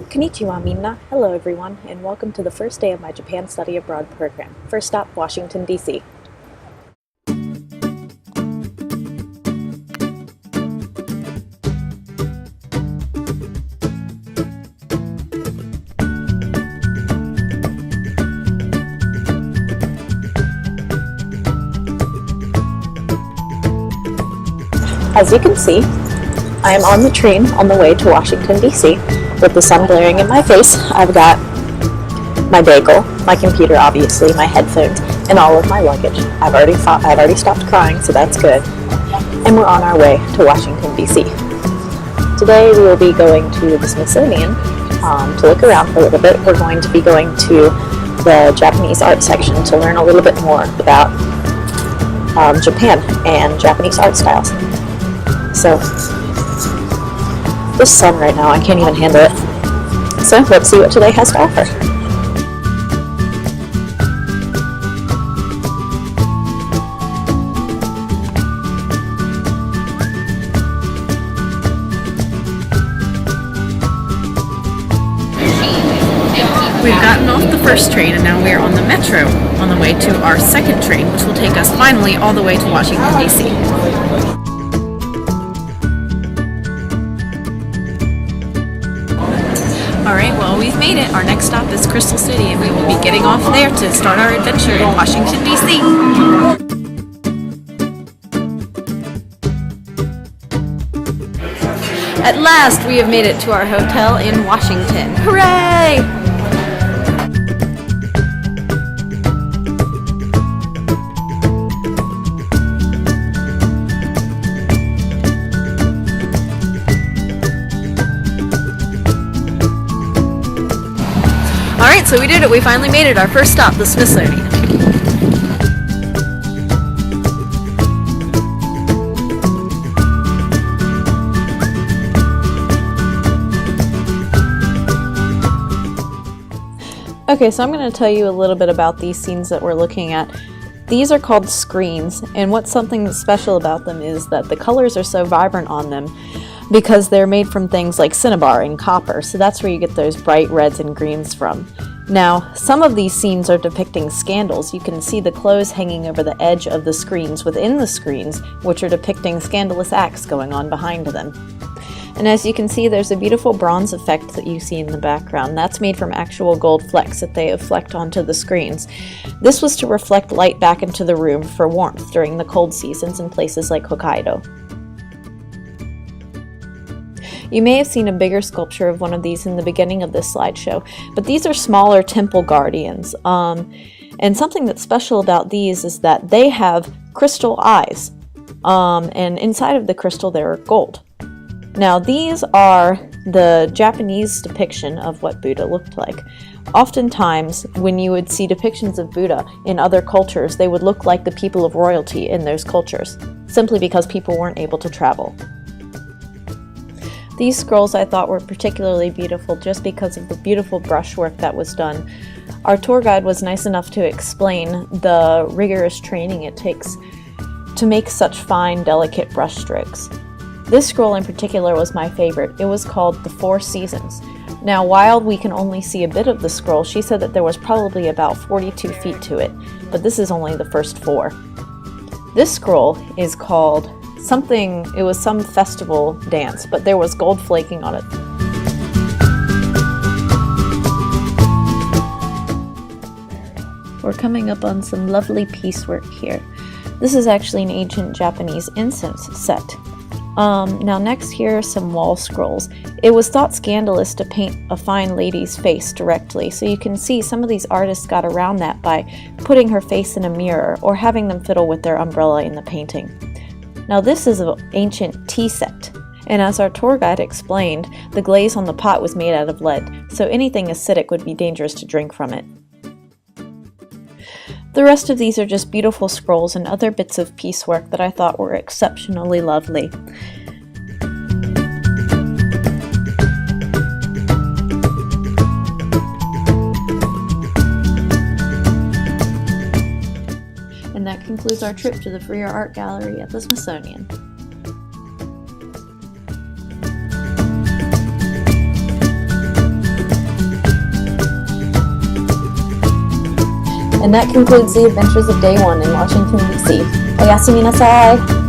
Konnichiwa minna. Hello everyone, and welcome to the first day of my Japan Study Abroad program. First stop, Washington, D.C. As you can see, I am on the train on the way to Washington, D.C. with the sun glaring in my face. I've got my bagel, my computer obviously, my headphones, and all of my luggage. I've already stopped crying, so that's good. And we're on our way to Washington, D.C. Today we will be going to the Smithsonian to look around for a little bit. We're going to be going to the Japanese art section to learn a little bit more about Japan and Japanese art styles. So, this sun right now, I can't even handle it. So, let's see what today has to offer. We've gotten off the first train and now we are on the metro on the way to our second train, which will take us finally all the way to Washington, D.C. Alright, well, we've made it. Our next stop is Crystal City, and we will be getting off there to start our adventure in Washington, D.C. At last, we have made it to our hotel in Washington. Hooray! Alright, so we did it. We finally made it. Our first stop, the Smithsonian. Okay, so I'm going to tell you a little bit about these scenes that we're looking at. These are called screens, and what's something that's special about them is that the colors are so vibrant on them because they're made from things like cinnabar and copper, so that's where you get those bright reds and greens from. Now, some of these scenes are depicting scandals. You can see the clothes hanging over the edge of the screens within the screens, which are depicting scandalous acts going on behind them. And as you can see, there's a beautiful bronze effect that you see in the background. That's made from actual gold flecks that they have flecked onto the screens. This was to reflect light back into the room for warmth during the cold seasons in places like Hokkaido. You may have seen a bigger sculpture of one of these in the beginning of this slideshow, but these are smaller temple guardians. And something that's special about these is that they have crystal eyes, and inside of the crystal there are gold. Now these are the Japanese depiction of what Buddha looked like. Oftentimes, when you would see depictions of Buddha in other cultures, they would look like the people of royalty in those cultures, simply because people weren't able to travel. These scrolls I thought were particularly beautiful just because of the beautiful brushwork that was done. Our tour guide was nice enough to explain the rigorous training it takes to make such fine, delicate brush strokes. This scroll in particular was my favorite. It was called The Four Seasons. Now, while we can only see a bit of the scroll, she said that there was probably about 42 feet to it, but this is only the first 4. This scroll is called something, it was some festival dance, but there was gold flaking on it. We're coming up on some lovely piecework here. This is actually an ancient Japanese incense set. Now next here are some wall scrolls. It was thought scandalous to paint a fine lady's face directly, so you can see some of these artists got around that by putting her face in a mirror or having them fiddle with their umbrella in the painting. Now this is an ancient tea set, and as our tour guide explained, the glaze on the pot was made out of lead, so anything acidic would be dangerous to drink from it. The rest of these are just beautiful scrolls and other bits of piecework that I thought were exceptionally lovely. And that concludes our trip to the Free Art Gallery at the Smithsonian. And that concludes the adventures of day 1 in Washington, D.C. Oyasumi nasai!